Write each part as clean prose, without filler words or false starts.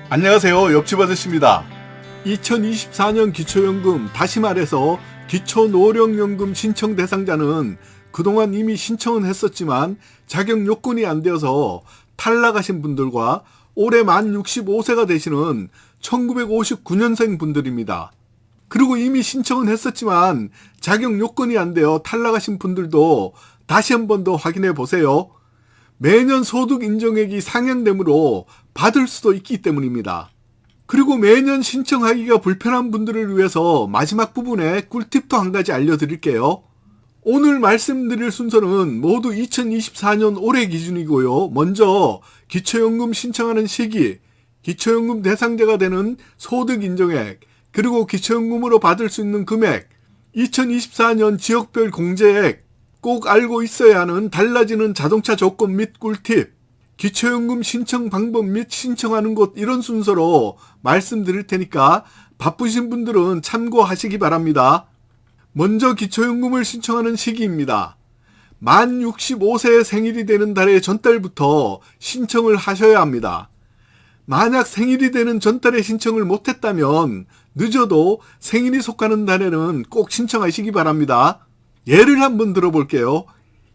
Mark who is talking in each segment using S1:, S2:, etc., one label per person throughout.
S1: 안녕하세요. 옆집 아저씨입니다. 2024년 기초연금, 다시 말해서 기초노령연금 신청 대상자는 그동안 이미 신청은 했었지만 자격 요건이 안 되어서 탈락하신 분들과 올해 만 65세가 되시는 1959년생 분들입니다. 그리고 이미 신청은 했었지만 자격 요건이 안 되어 탈락하신 분들도 다시 한 번 더 확인해 보세요. 매년 소득 인정액이 상향되므로 받을 수도 있기 때문입니다. 그리고 매년 신청하기가 불편한 분들을 위해서 마지막 부분에 꿀팁도 한 가지 알려드릴게요. 오늘 말씀드릴 순서는 모두 2024년 올해 기준이고요. 먼저 기초연금 신청하는 시기, 기초연금 대상자가 되는 소득 인정액, 그리고 기초연금으로 받을 수 있는 금액, 2024년 지역별 공제액, 꼭 알고 있어야 하는 달라지는 자동차 조건 및 꿀팁, 기초연금 신청 방법 및 신청하는 곳, 이런 순서로 말씀드릴 테니까 바쁘신 분들은 참고하시기 바랍니다. 먼저 기초연금을 신청하는 시기입니다. 만 65세 생일이 되는 달의 전달부터 신청을 하셔야 합니다. 만약 생일이 되는 전달에 신청을 못했다면 늦어도 생일이 속하는 달에는 꼭 신청하시기 바랍니다. 예를 한번 들어볼게요.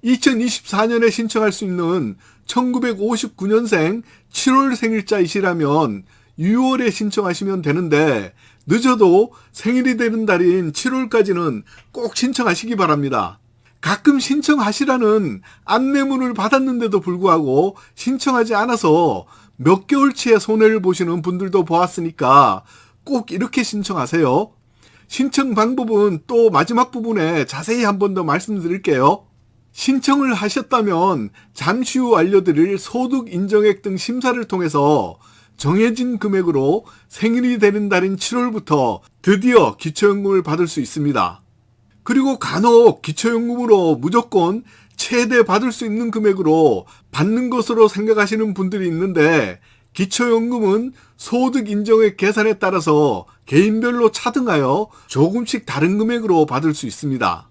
S1: 2024년에 신청할 수 있는 1959년생 7월 생일자이시라면 6월에 신청하시면 되는데 늦어도 생일이 되는 달인 7월까지는 꼭 신청하시기 바랍니다. 가끔 신청하시라는 안내문을 받았는데도 불구하고 신청하지 않아서 몇 개월치의 손해를 보시는 분들도 보았으니까 꼭 이렇게 신청하세요. 신청 방법은 또 마지막 부분에 자세히 한 번 더 말씀드릴게요. 신청을 하셨다면 잠시 후 알려드릴 소득 인정액 등 심사를 통해서 정해진 금액으로 생일이 되는 달인 7월부터 드디어 기초연금을 받을 수 있습니다. 그리고 간혹 기초연금으로 무조건 최대 받을 수 있는 금액으로 받는 것으로 생각하시는 분들이 있는데, 기초연금은 소득 인정액 계산에 따라서 개인별로 차등하여 조금씩 다른 금액으로 받을 수 있습니다.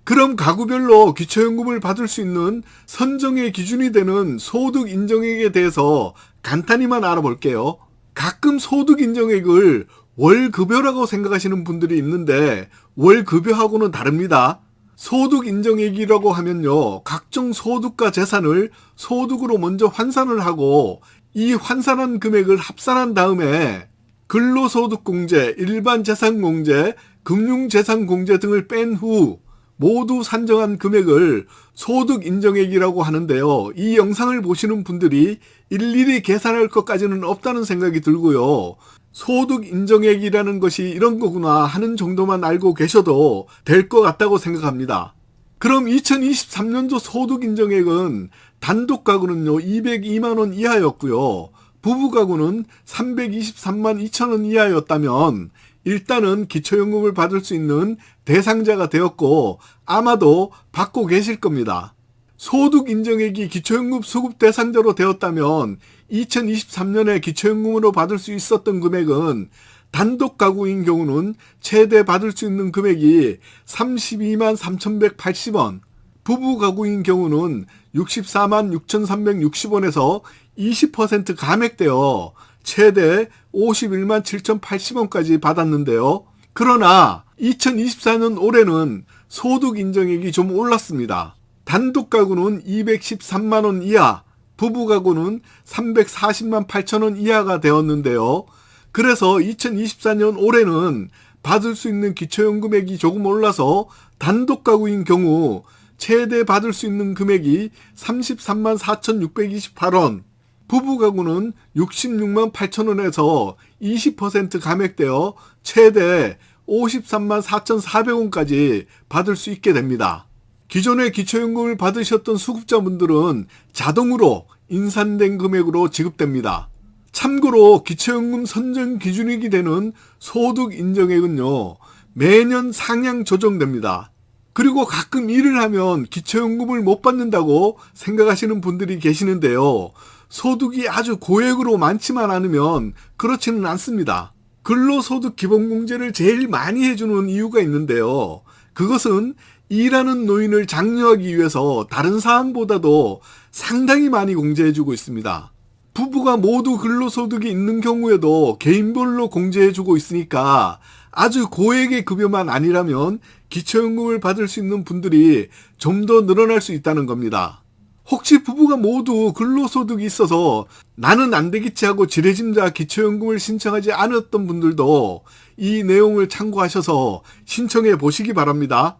S1: 그럼 가구별로 기초연금을 받을 수 있는 선정의 기준이 되는 소득 인정액에 대해서 간단히만 알아볼게요. 가끔 소득 인정액을 월급여라고 생각하시는 분들이 있는데 월급여하고는 다릅니다. 소득 인정액이라고 하면요, 각종 소득과 재산을 소득으로 먼저 환산을 하고 이 환산한 금액을 합산한 다음에 근로소득공제, 일반재산공제, 금융재산공제 등을 뺀 후 모두 산정한 금액을 소득인정액이라고 하는데요. 이 영상을 보시는 분들이 일일이 계산할 것까지는 없다는 생각이 들고요. 소득인정액이라는 것이 이런 거구나 하는 정도만 알고 계셔도 될 것 같다고 생각합니다. 그럼 2023년도 소득인정액은 단독 가구는요 202만 원 이하였고요. 부부 가구는 323만 2천 원 이하였다면 일단은 기초연금을 받을 수 있는 대상자가 되었고 아마도 받고 계실 겁니다. 소득 인정액이 기초연금 수급 대상자로 되었다면 2023년에 기초연금으로 받을 수 있었던 금액은 단독 가구인 경우는 최대 받을 수 있는 금액이 32만 3,180원, 부부 가구인 경우는 64만 6,360원에서 20% 감액되어 최대 51만 7,080원까지 받았는데요. 그러나 2024년 올해는 소득 인정액이 좀 올랐습니다. 단독 가구는 213만 원 이하, 부부 가구는 340만 8천 원 이하가 되었는데요. 그래서 2024년 올해는 받을 수 있는 기초연금액이 조금 올라서 단독 가구인 경우 최대 받을 수 있는 금액이 33만 4,628원, 부부 가구는 66만 8천 원에서 20% 감액되어 최대 53만 4,400원까지 받을 수 있게 됩니다. 기존에 기초연금을 받으셨던 수급자분들은 자동으로 인산된 금액으로 지급됩니다. 참고로 기초연금 선정 기준이 되는 소득 인정액은요, 매년 상향 조정됩니다. 그리고 가끔 일을 하면 기초연금을 못 받는다고 생각하시는 분들이 계시는데요. 소득이 아주 고액으로 많지만 않으면 그렇지는 않습니다. 근로소득 기본공제를 제일 많이 해주는 이유가 있는데요. 그것은 일하는 노인을 장려하기 위해서 다른 사항보다도 상당히 많이 공제해주고 있습니다. 부부가 모두 근로소득이 있는 경우에도 개인별로 공제해주고 있으니까 아주 고액의 급여만 아니라면 기초연금을 받을 수 있는 분들이 좀 더 늘어날 수 있다는 겁니다. 혹시 부부가 모두 근로소득이 있어서 나는 안 되겠지 하고 지레짐자 기초연금을 신청하지 않았던 분들도 이 내용을 참고하셔서 신청해 보시기 바랍니다.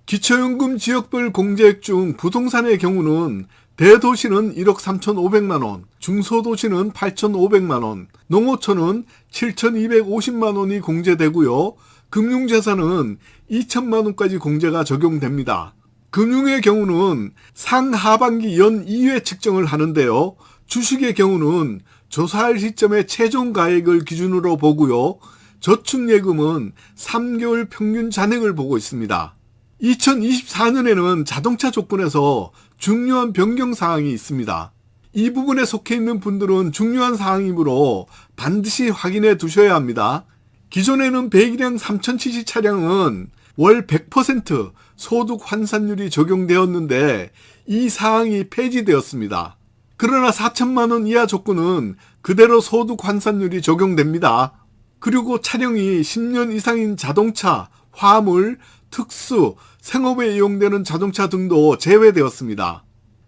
S1: 기초연금 지역별 공제액 중 부동산의 경우는 대도시는 1억 3,500만원, 중소도시는 8,500만원, 농어촌은 7,250만원이 공제되고요. 금융자산은 2천만원까지 공제가 적용됩니다. 금융의 경우는 상하반기 연 2회 측정을 하는데요. 주식의 경우는 조사할 시점의 최종 가액을 기준으로 보고요. 저축예금은 3개월 평균 잔액을 보고 있습니다. 2024년에는 자동차 조건에서 중요한 변경 사항이 있습니다. 이 부분에 속해 있는 분들은 중요한 사항이므로 반드시 확인해 두셔야 합니다. 기존에는 배기량 3000cc 차량은 월 100% 소득 환산율이 적용되었는데 이 사항이 폐지되었습니다. 그러나 4천만원 이하 조건은 그대로 소득 환산율이 적용됩니다. 그리고 차량이 10년 이상인 자동차, 화물, 특수, 생업에 이용되는 자동차 등도 제외되었습니다.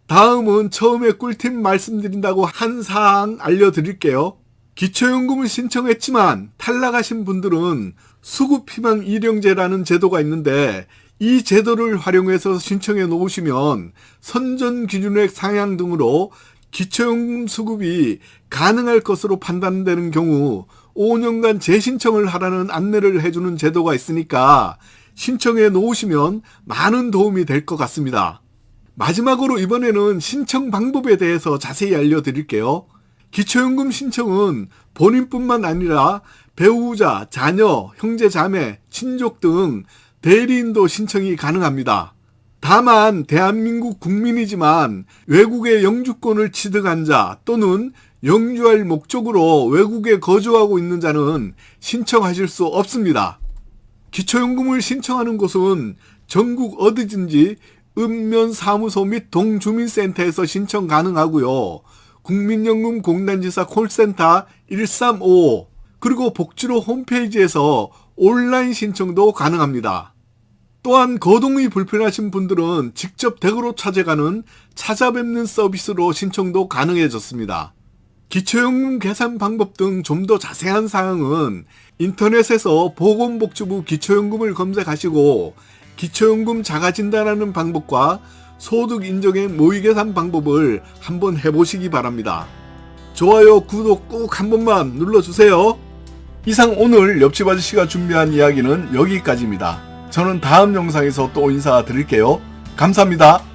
S1: 다음은 처음에 꿀팁 말씀드린다고 한 사항 알려드릴게요. 기초연금을 신청했지만 탈락하신 분들은 수급희망 일용제라는 제도가 있는데 이 제도를 활용해서 신청해 놓으시면 선전 기준액 상향 등으로 기초연금 수급이 가능할 것으로 판단되는 경우 5년간 재신청을 하라는 안내를 해주는 제도가 있으니까 신청해 놓으시면 많은 도움이 될 것 같습니다. 마지막으로 이번에는 신청 방법에 대해서 자세히 알려드릴게요. 기초연금 신청은 본인뿐만 아니라 배우자, 자녀, 형제, 자매, 친족 등 대리인도 신청이 가능합니다. 다만 대한민국 국민이지만 외국의 영주권을 취득한 자 또는 영주할 목적으로 외국에 거주하고 있는 자는 신청하실 수 없습니다. 기초연금을 신청하는 곳은 전국 어디든지 읍면사무소 및 동주민센터에서 신청 가능하고요. 국민연금공단지사 콜센터 1355 그리고 복지로 홈페이지에서 온라인 신청도 가능합니다. 또한 거동이 불편하신 분들은 직접 댁으로 찾아가는 찾아뵙는 서비스로 신청도 가능해졌습니다. 기초연금 계산 방법 등 좀 더 자세한 사항은 인터넷에서 보건복지부 기초연금을 검색하시고 기초연금 자가진단하는 방법과 소득인정액 모의계산 방법을 한번 해보시기 바랍니다. 좋아요, 구독 꼭 한 번만 눌러주세요. 이상 오늘 옆집 아저씨가 준비한 이야기는 여기까지입니다. 저는 다음 영상에서 또 인사드릴게요. 감사합니다.